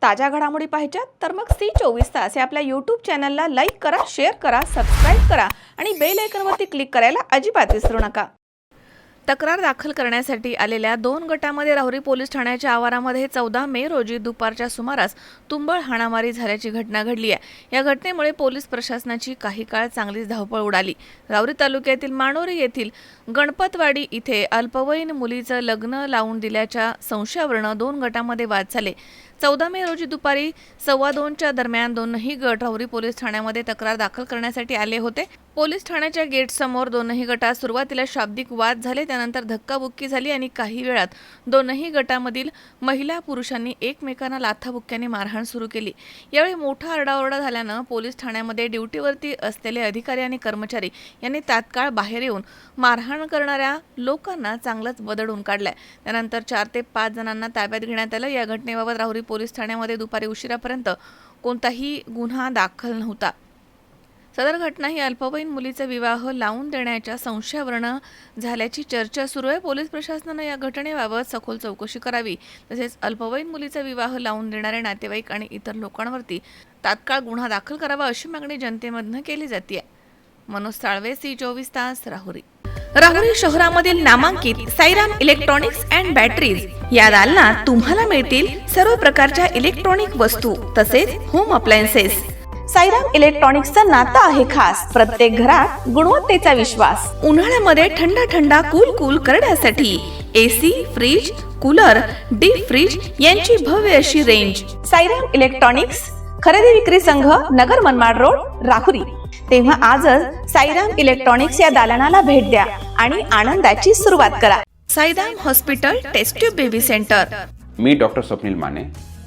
ताज्या घडामोडी पाहिजेत तर मग C24 या आपल्या यूट्यूब चॅनलला लाईक करा, शेअर करा, सबस्क्राईब करा आणि बेल आयकॉनवरती क्लिक करायला अजिबात विसरू नका। तक्रार दाखल करण्यासाठी आलेल्या 2 गटांमध्ये राहुरी पोलीस ठाण्याच्या आवारामध्ये 14 मे रोजी दुपारच्या सुमारास तुंबळ हाणामारी झाल्याची घटना घडली आहे। या घटनेमुळे पोलीस प्रशासनाची काही काळ चांगलीच धावपळ उडाली। राहुरी तालुक्यातील माणोरी येथील गणपतवाडी इथे अल्पवयीन मुलीचं लग्न लावून दिल्याच्या संशयावरून 2 गटांमध्ये वाद झाले। 14 मे रोजी दुपारी 2:15च्या दरम्यान दोन्ही गट राहुरी पोलीस ठाण्यामध्ये तक्रार दाखल करण्यासाठी आले होते। पोलीस ठाण्याच्या गेट समोर दोन्ही गटात सुरुवातीला शाब्दिक वाद झाले, त्यानंतर धक्काबुक्की झाली आणि काही वेळात दोन्ही गटामधील महिला पुरुषांनी एकमेकांना लाथाबुक्क्याने मारहाण सुरू केली। यावेळी मोठा आरडाओरडा झाल्यानं पोलीस ठाण्यामध्ये ड्युटीवरती असलेले अधिकारी आणि कर्मचारी यांनी तात्काळ बाहेर येऊन मारहाण करणाऱ्या लोकांना चांगलंच बदडून काढलंय। त्यानंतर 4 ते 5 जणांना ताब्यात घेण्यात आलं। या घटनेबाबत राहुरी पोलीस ठाण्यामध्ये दुपारी उशिरापर्यंत कोणताही गुन्हा दाखल नव्हता। सदर घटना ही अल्पवयीन मुलीचा विवाह लावून देण्याच्या संशयावरून झाल्याची चर्चा सुरू आहे। पोलीस प्रशासनाने या घटनेबाबत सखोल चौकशी करावी, तसेच अल्पवयीन मुलीचा विवाह लावून देणारे नातेवाईक आणि इतर लोकांवरती तात्काळ गुन्हा दाखल करावा अशी मागणी जनतेमधून केली जाते। मनोज साळवे, C24 तास, राहुरी। राहुरी शहरामधील नामांकित साईराम इलेक्ट्रॉनिक्स अँड बॅटरीज या दालनात तुम्हाला मिळतील सर्व प्रकारच्या इलेक्ट्रॉनिक वस्तू तसेच होम अप्लायन्सेस। साईराम इलेक्ट्रॉनिक्सचं नातं आहे खास, प्रत्येक घरात गुणवत्तेचा विश्वास। उन्हाळ्यामध्ये थंड कूल करण्यासाठी AC, fridge, cooler, deep freeze यांची भव्य अशी रेंज। साईराम इलेक्ट्रॉनिक्स खरेदी विक्री संघ, नगर मनमाड रोड, राहुरी। तेव्हा आजच साईराम इलेक्ट्रॉनिक्स या दालनाला भेट द्या आणि आनंदाची सुरुवात करा। Sairam hospital test tube baby centre. मी डॉक्टर स्वप्नील माने,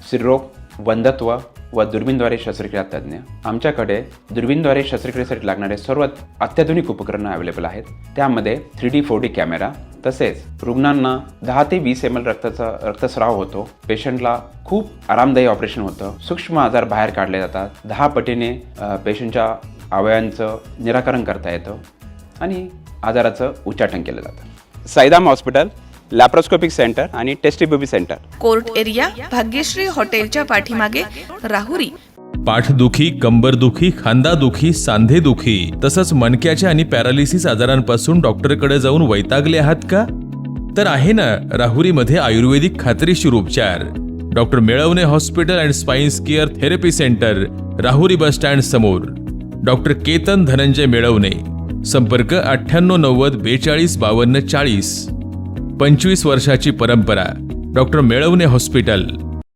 स्त्रीरोग, वंध्यत्व व दुर्बीणद्वारे शस्त्रक्रिया तज्ञ। आमच्याकडे दुर्बीणद्वारे शस्त्रक्रियेसाठी लागणारे सर्व अत्याधुनिक उपकरणं अवेलेबल आहेत। त्यामध्ये 3D 4D कॅमेरा, तसेच रुग्णांना 10 ते 20 ml रक्तस्राव होतो। पेशंटला खूप आरामदायी ऑपरेशन होतं। सूक्ष्म आजार बाहेर काढले जातात। 10 पटीने पेशंटच्या अवयवांचं निराकरण करता येतं आणि आजाराचं उच्चाटन केलं जातं। साईराम हॉस्पिटल, लॅप्रोस्कोपिक सेंटर आणि test baby centre, court area, Bhagyashree हॉटेलच्या पाठीमागे, राहुरी। पाठदुखी, कंबरदुखी, खांदादुखी, सांधेदुखी तसंच मणक्याच्या आणि पॅरालिसिस आजारांपासून डॉक्टरकडे जाऊन वैतागले आहात का? तर आहे ना राहुरीमध्ये आयुर्वेदिक खात्रीशीर उपचार। Doctor Melwane hospital and spine care therapy centre, Rahuri bus stand समोर। डॉक्टर केतन धनंजय मेळवणे, संपर्क 9890 42 52 40। 25 वर्षाची परंपरा। Doctor Melwane hospital,